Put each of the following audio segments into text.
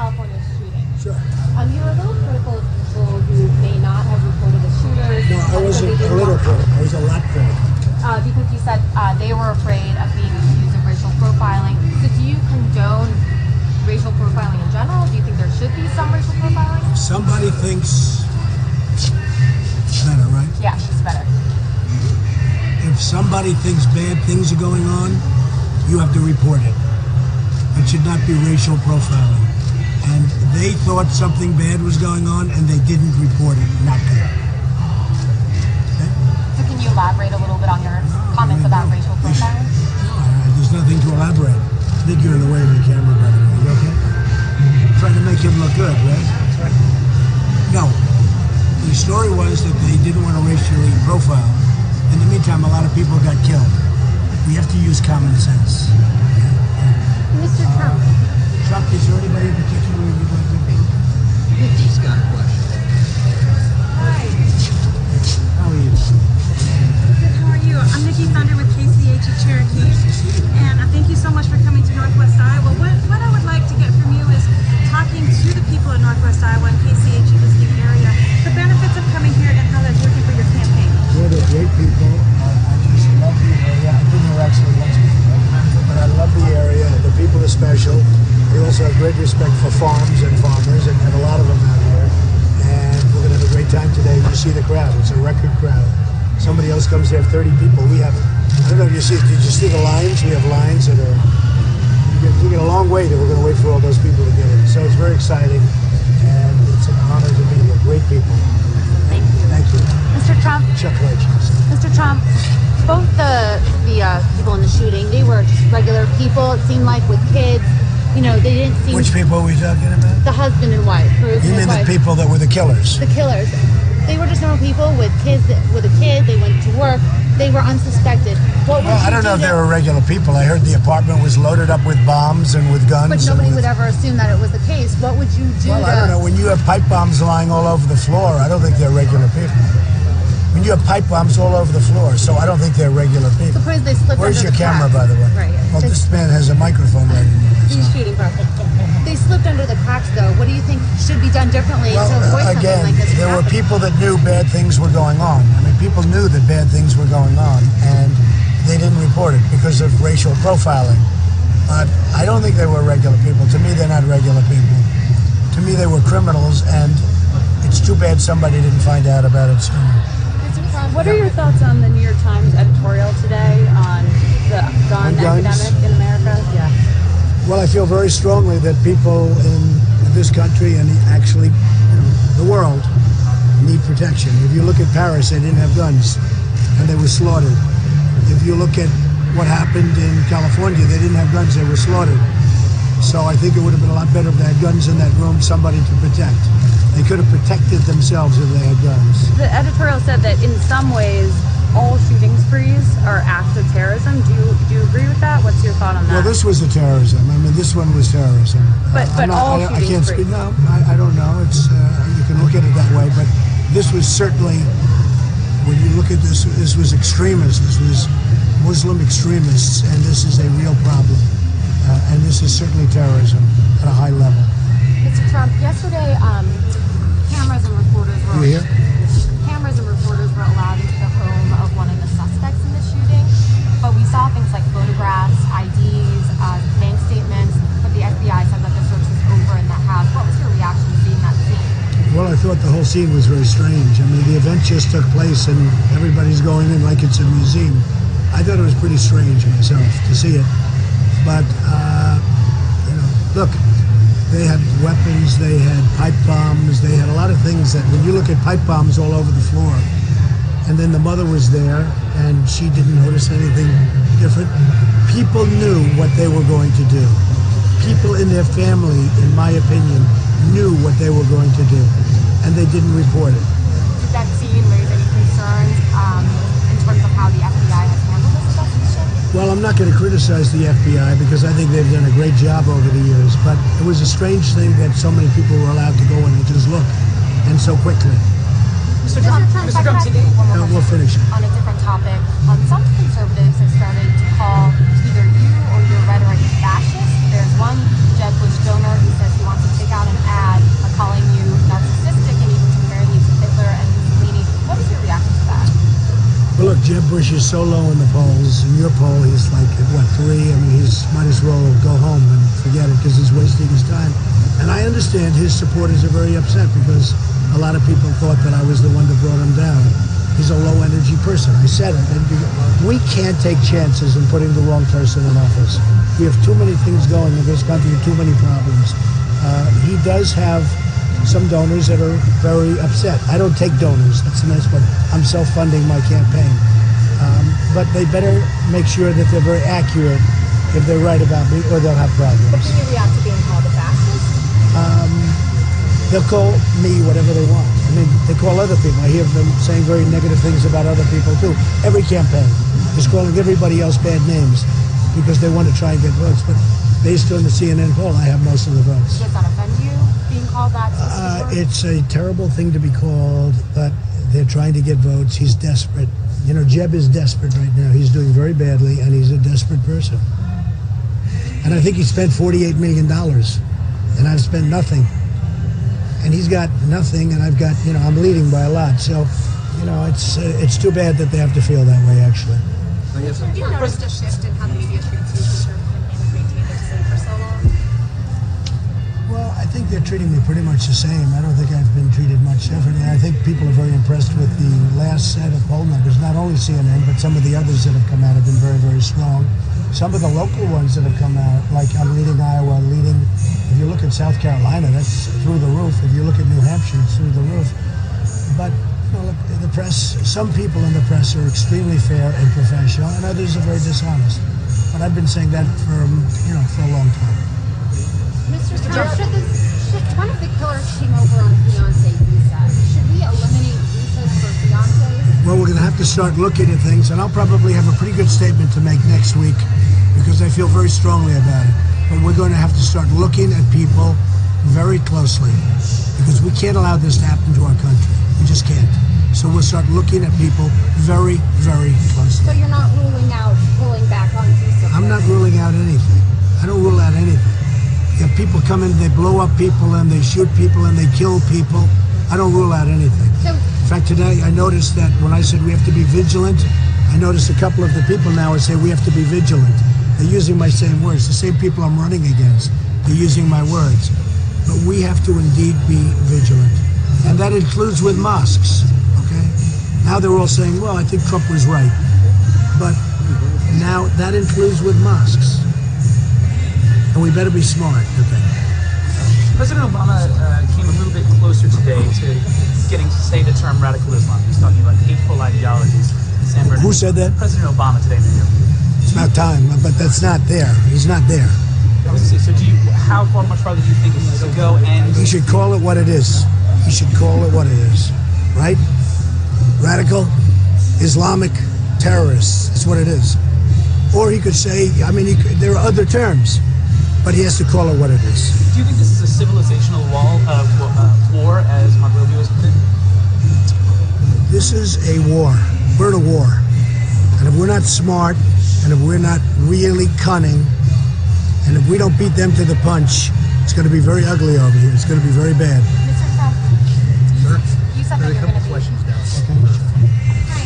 California shooting. Sure. You were a little critical of people who may not have reported the shooters. No, I wasn't a little critical. I was a lot critical. Because you said they were afraid of being accused of racial profiling. So do you condone racial profiling in general? Do you think there should be some racial profiling? Somebody thinks better, right? Yeah, it's better. If somebody thinks bad things are going on, you have to report it. It should not be racial profiling. And they thought something bad was going on and they didn't report it. Not good. Okay? So can you elaborate a little bit on your comments about racial profiling? No, there's nothing to elaborate. I think you're in the way of the camera, by the way. You okay? Trying to make him look good, right? No. The story was that they didn't want to racially profile. In the meantime, a lot of people got killed. We have to use common sense. Mr. Trump. Trump, is there anybody in particular you'd like to be? He's got a question. Hi. How are you? Good, how are you? I'm Nikki Thunder with KCH Cherokee. And I thank you so much for coming to Northwest Iowa. What I would like to get from you is talking to the people in Northwest Iowa and KCH listening area, the benefits of coming here and how that's working for your campaign. Well, they're great people. I just love the area. I've been here actually once before, but I love the area. The people are special. They also have great respect for farms and farmers, and have a lot of them out here. And we're going to have a great time today. You see the crowd. It's a record crowd. Somebody else comes there, 30 people. We have, I don't know if you see, did you see the lines? We have lines that are, we get a long wait, and we're going to wait for all those people to get in. So it's very exciting, and it's an honor to be here. Great people. Thank you. Thank you. Mr. Trump. Chuck Legends. Mr. Trump, both the people in the shooting, they were just regular people. It seemed like with kids. You know, they didn't seem... Which people are we talking about? The husband and wife. You mean the people that were the killers? The killers. They were just normal people with kids, with a kid. They went to work. They were unsuspected. What would I don't know if they were regular people. I heard the apartment was loaded up with bombs and with guns. But nobody would ever assume that it was the case. What would you do? Well, I don't know. When you have pipe bombs lying all over the floor, I don't think they're regular people. When you have pipe bombs all over the floor, so I don't think they're regular people. Suppose they slipped Where's under your the camera, cracks. by the way? Right here. Well, this man has a microphone right in there. He's shooting perfect. They slipped under the cracks, though. What do you think should be done differently to avoid again, something like this? there were people that knew bad things were going on. I mean, people knew that bad things were going on, and they didn't report it because of racial profiling. But I don't think they were regular people. To me, they're not regular people. To me, they were criminals, and it's too bad somebody didn't find out about it sooner. What are your thoughts on the New York Times editorial today on the gun epidemic in America? Yeah. Well, I feel very strongly that people in this country and actually the world need protection. If you look at Paris, they didn't have guns and they were slaughtered. If you look at what happened in California, they didn't have guns, they were slaughtered. So I think it would have been a lot better if they had guns in that room, somebody to protect. They could have protected themselves if they had guns. The editorial said that in some ways, all shooting sprees are acts of terrorism. Do you agree with that? What's your thought on that? Well, this was a terrorism. I mean, this one was terrorism. But all shooting I can't sprees. speak. No, I don't know. It's you can look at it that way, but this was certainly, when you look at this, this was extremists. This was Muslim extremists, and this is a real problem. And this is certainly terrorism at a high level. Mr. Trump, yesterday, cameras and reporters were... You here? Cameras and reporters were allowed into the home of one of the suspects in the shooting, but we saw things like photographs, IDs, bank statements, but the FBI said that the search was over in that house. What was your reaction to seeing that scene? Well, I thought the whole scene was very strange. I mean, the event just took place and everybody's going in like it's a museum. I thought it was pretty strange myself to see it. But, look, they had weapons, they had pipe bombs, they had a lot of things that, when you look at pipe bombs all over the floor, and then the mother was there, and she didn't notice anything different. People knew what they were going to do. People in their family, in my opinion, knew what they were going to do, and they didn't report it. Did that scene raise any concerns in terms of how the FBI has handled this investigation? Well, I'm not going to criticize the FBI because I think they've done a great job over the years, but it was a strange thing that so many people were allowed to go in and just look, and so quickly. Mr. Trump, We'll finish it. On a different topic, some conservatives have started to call either you or your rhetoric fascist. There's one Jeb Bush donor who says he wants to take out an ad calling you narcissistic and even comparing you to Hitler and Mussolini. What is your reaction to that? Well, look, Jeb Bush is so low in the polls. In your poll, he's like, at what, 3? I mean, he's might as well go home and forget it because he's wasting his time. And I understand his supporters are very upset because a lot of people thought that I was the one that brought him down. He's a low-energy person. I said it. And we can't take chances in putting the wrong person in office. We have too many things going in this country, too many problems. He does have some donors that are very upset. I don't take donors. That's the nice part. I'm self-funding my campaign. But they better make sure that they're very accurate if they're right about me, or they'll have But problems. do you react to being called a fascist? They'll call me whatever they want. I mean, they call other people. I hear them saying very negative things about other people, too. Every campaign is calling everybody else bad names because they want to try and get votes. But based on the CNN poll, I have most of the votes. Does that offend you, being called that? It's a terrible thing to be called, but they're trying to get votes. He's desperate. You know, Jeb is desperate right now. He's doing very badly, and he's a desperate person. And I think he spent $48 million, and I've spent nothing. And he's got nothing, and I've got, you know, I'm leading by a lot. So, you know, it's too bad that they have to feel that way, actually. Have you noticed a shift in how the media treats you since your campaign has maintained its name for so long? Well, I think they're treating me pretty much the same. I don't think I've been treated much differently. I think people are very impressed with the last set of poll numbers. Not only CNN, but some of the others that have come out have been very, very strong. Some of the local ones that have come out, like I'm leading Iowa, if you look at South Carolina, that's through the roof. If you look at New Hampshire, it's through the roof. But you know, look, the press, some people in the press are extremely fair and professional, and others are very dishonest. But I've been saying that for a long time. Mr. Trump, one of the killers came over on a fiancé visa. Should we eliminate visas for fiancés? Well, we're going to have to start looking at things, and I'll probably have a pretty good statement to make next week because I feel very strongly about it. But we're going to have to start looking at people very closely because we can't allow this to happen to our country. We just can't. So we'll start looking at people very, very closely. So you're not ruling out pulling back on visa? I'm not ruling out anything. I don't rule out anything. If people come in, they blow up people and they shoot people and they kill people, I don't rule out anything. So, in fact, today I noticed that when I said we have to be vigilant, I noticed a couple of the people now say we have to be vigilant. They're using my same words. The same people I'm running against, they're using my words. But we have to indeed be vigilant. And that includes with mosques, okay? Now they're all saying, well, I think Trump was right. But now that includes with mosques. And we better be smart, okay? President Obama came a little bit closer today to getting to say the term radical Islam. He's talking about hateful ideologies. San Bernardino. Who said that? President Obama today in the interview. It's about time, but that's not there. He's not there. I was gonna say, so how far much farther do you think it needs to go? And He should call it what it is. He should call it what it is, right? Radical, Islamic terrorists. That's what it is. Or he could say, I mean, there are other terms, but he has to call it what it is. do you think this is a civilizational war, as Marco Rubio has put it? This is a war. We're in a war. And if we're not smart, and if we're not really cunning, and if we don't beat them to the punch, it's going to be very ugly over here. It's going to be very bad. Mr. Trump, you said that you're going to be. Questions now. hi.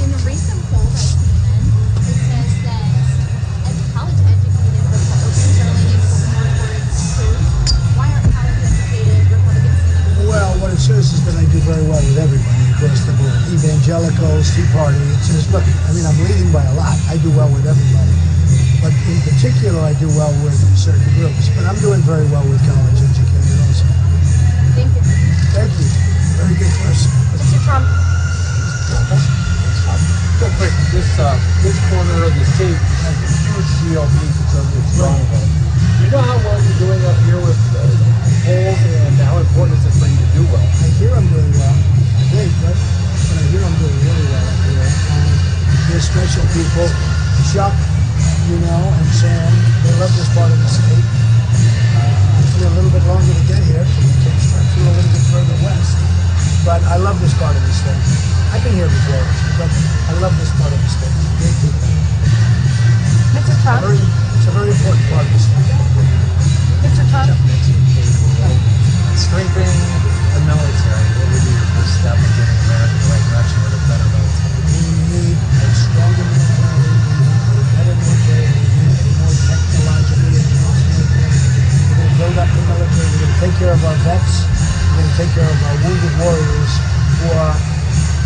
In a recent poll by CNN, it says that college-educated Republicans are leaning more towards truth. Why aren't college-educated Republicans leaning more? Well, what it says is that I do very well with everybody across the board. Evangelicals, Tea Party. It says, look, I mean, I'm leading by a lot. I do well with everybody. But in particular, I do well with certain groups. But I'm doing very well with college educated also. Thank you. Thank you. Very good person. Mr. Trump, Real quick, this corner of the state has a huge GOP conservative stronghold. Do you know how well you're doing up here with polls, and how important is it for you to do well? I hear I'm doing well. I think, but I hear I'm doing really well up here. There's special people. Chuck, you know, and Sam, they love this part of the state. It took me a little bit longer to get here. It flew a little bit further west. But I love this part of the state. I've been here before, but I love this part of the state. Great people. Mr. Trump. It's a very important part of the state. Cup? Strengthening the military. What would be your first step in getting America in the right direction with a better military? We need a stronger military, we need a better military, we need a more technologically advanced military. We're going to build up the military, we're going to take care of our vets, we're going to take care of our wounded warriors who are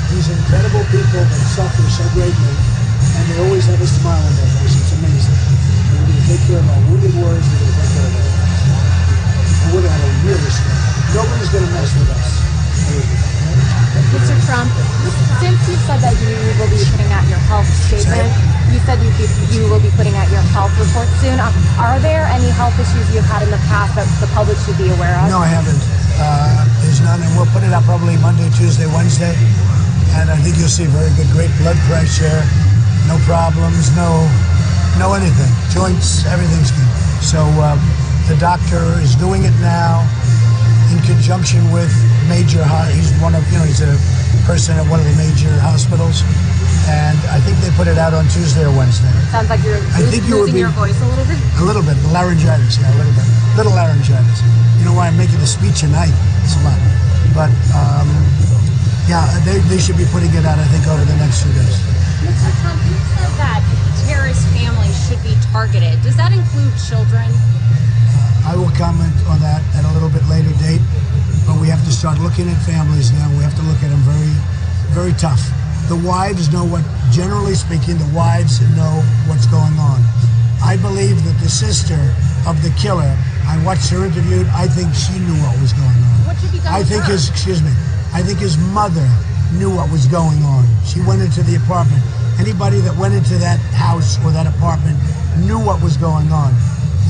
these incredible people that suffer so greatly, and they always have a smile on their face. It's amazing. And we're going to take care of our wounded warriors, we're going to take care of our vets. And we're going to have a really strong. Nobody's going to mess with us. Mr. Trump, since you said that you will be putting out your health statement, you said you will be putting out your health report soon. Are there any health issues you've had in the past that the public should be aware of? No, I haven't. There's none, and we'll put it up probably Monday, Tuesday, Wednesday, and I think you'll see very good, great blood pressure, no problems, no anything, joints, everything's good. So the doctor is doing it now in conjunction with he's he's a person at one of the major hospitals, and I think they put it out on Tuesday or Wednesday. Sounds like you're losing your voice a little bit. A little bit, the laryngitis, yeah, a little bit. Little laryngitis. You know why I'm making the speech tonight? It's a lot. But, yeah, they should be putting it out, I think, over the next few days. Mr. Trump, you said that terrorist families should be targeted. Does that include children? I will comment on that at a little bit later date, but we have to start looking at families now. We have to look at them very, very tough. The wives know generally speaking, the wives know what's going on. I believe that the sister of the killer, I watched her interviewed, I think she knew what was going on. What should be done I with think her? I think his mother knew what was going on. She went into the apartment. Anybody that went into that house or that apartment knew what was going on.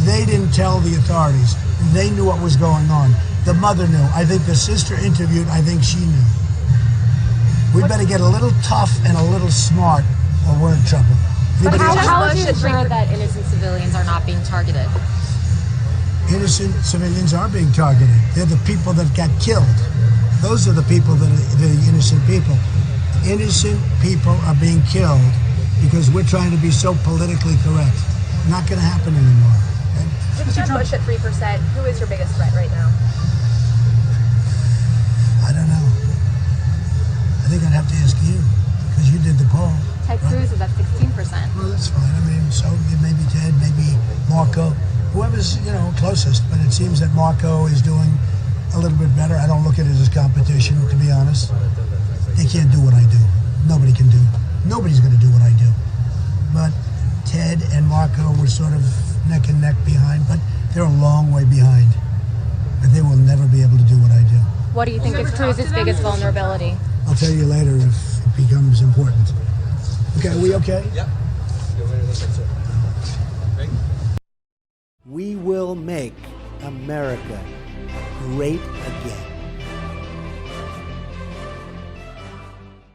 They didn't tell the authorities. They knew what was going on. The mother knew. I think the sister interviewed, I think she knew. We better get a little tough and a little smart or we're in trouble. But Anybody else? how would you ensure that innocent civilians are not being targeted? Innocent civilians are being targeted. They're the people that got killed. Those are the people that are the innocent people. Innocent people are being killed because we're trying to be so politically correct. Not going to happen anymore. With Jeb Bush at 3%, who is your biggest threat right now? I don't know. I think I'd have to ask you because you did the poll. Ted Cruz is at 16%. Well, that's fine. I mean, so maybe Ted, maybe Marco, whoever's closest. But it seems that Marco is doing a little bit better. I don't look at it as competition, to be honest. They can't do what I do. Nobody can do. Nobody's going to do what I do. But Ted and Marco were sort of neck and neck behind, but they're a long way behind. But they will never be able to do what I do. What do you think is Cruz's biggest vulnerability? I'll tell you later if it becomes important. Okay, are we okay? Yep. We will make America great again.